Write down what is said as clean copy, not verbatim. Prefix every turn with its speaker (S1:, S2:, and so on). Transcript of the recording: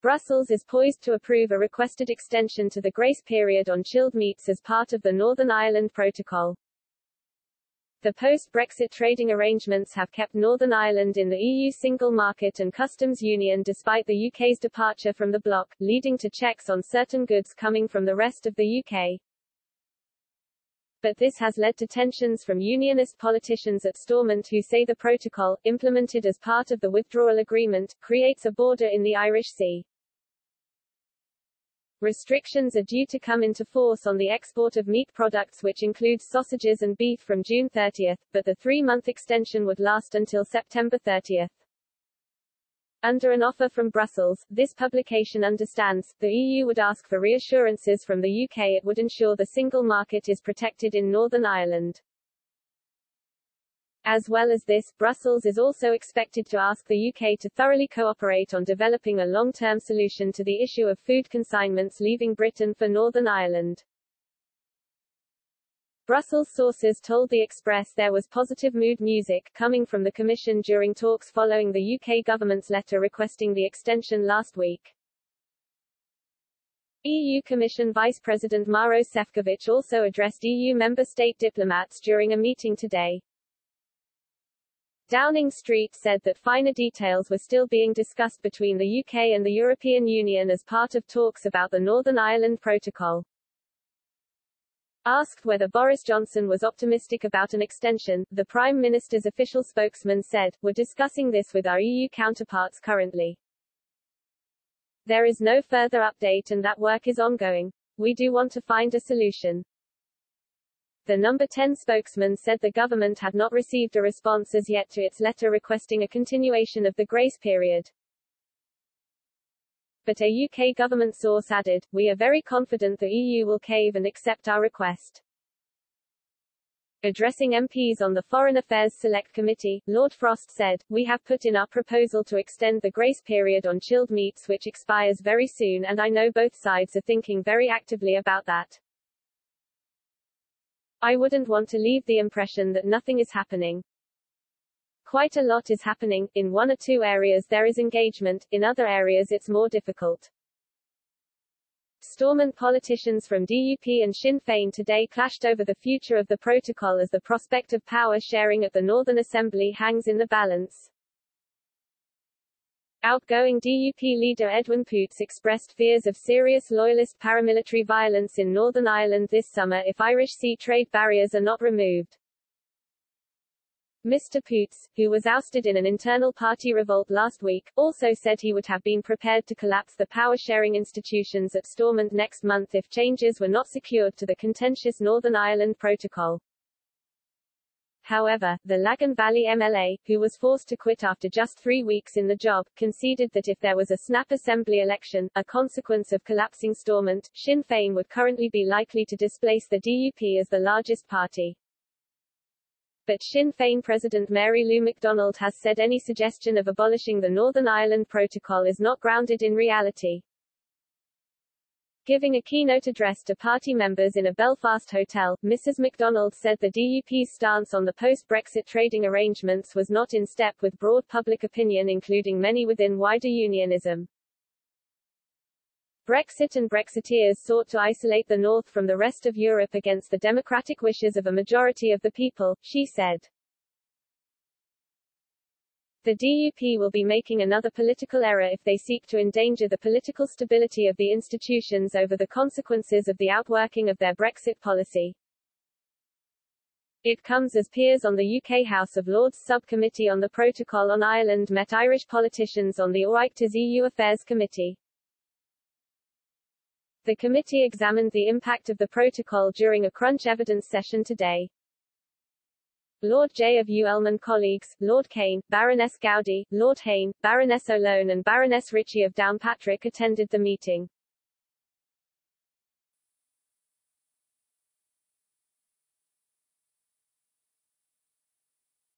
S1: Brussels is poised to approve a requested extension to the grace period on chilled meats as part of the Northern Ireland Protocol. The post-Brexit trading arrangements have kept Northern Ireland in the EU single market and customs union despite the UK's departure from the bloc, leading to checks on certain goods coming from the rest of the UK. But this has led to tensions from unionist politicians at Stormont who say the protocol, implemented as part of the withdrawal agreement, creates a border in the Irish Sea. Restrictions are due to come into force on the export of meat products which includes sausages and beef from June 30, but the 3-month extension would last until September 30. Under an offer from Brussels, this publication understands, the EU would ask for reassurances from the UK it would ensure the single market is protected in Northern Ireland. As well as this, Brussels is also expected to ask the UK to thoroughly cooperate on developing a long-term solution to the issue of food consignments leaving Britain for Northern Ireland. Brussels sources told The Express there was positive mood music coming from the Commission during talks following the UK government's letter requesting the extension last week. EU Commission Vice President Maros Šefčovič also addressed EU member state diplomats during a meeting today. Downing Street said that finer details were still being discussed between the UK and the European Union as part of talks about the Northern Ireland Protocol. Asked whether Boris Johnson was optimistic about an extension, the Prime Minister's official spokesman said, "We're discussing this with our EU counterparts currently. There is no further update and that work is ongoing. We do want to find a solution." The Number 10 spokesman said the government had not received a response as yet to its letter requesting a continuation of the grace period. But a UK government source added, "We are very confident the EU will cave and accept our request." Addressing MPs on the Foreign Affairs Select Committee, Lord Frost said, "We have put in our proposal to extend the grace period on chilled meats which expires very soon and I know both sides are thinking very actively about that. I wouldn't want to leave the impression that nothing is happening. Quite a lot is happening. In one or two areas there is engagement, in other areas it's more difficult." Stormont politicians from DUP and Sinn Féin today clashed over the future of the protocol as the prospect of power sharing at the Northern Assembly hangs in the balance. Outgoing DUP leader Edwin Poots expressed fears of serious loyalist paramilitary violence in Northern Ireland this summer if Irish sea trade barriers are not removed. Mr. Poots, who was ousted in an internal party revolt last week, also said he would have been prepared to collapse the power-sharing institutions at Stormont next month if changes were not secured to the contentious Northern Ireland Protocol. However, the Lagan Valley MLA, who was forced to quit after just 3 weeks in the job, conceded that if there was a snap assembly election, a consequence of collapsing Stormont, Sinn Féin would currently be likely to displace the DUP as the largest party. But Sinn Féin President Mary Lou MacDonald has said any suggestion of abolishing the Northern Ireland Protocol is not grounded in reality. Giving a keynote address to party members in a Belfast hotel, Mrs. MacDonald said the DUP's stance on the post-Brexit trading arrangements was not in step with broad public opinion including many within wider unionism. Brexit and Brexiteers sought to isolate the North from the rest of Europe against the democratic wishes of a majority of the people, she said. The DUP will be making another political error if they seek to endanger the political stability of the institutions over the consequences of the outworking of their Brexit policy. It comes as peers on the UK House of Lords Subcommittee on the Protocol on Ireland met Irish politicians on the Oireachtas EU Affairs Committee. The committee examined the impact of the protocol during a crunch evidence session today. Lord J of Ulman colleagues, Lord Kane, Baroness Gowdy, Lord Hayne, Baroness O'Lone and Baroness Ritchie of Downpatrick attended the meeting.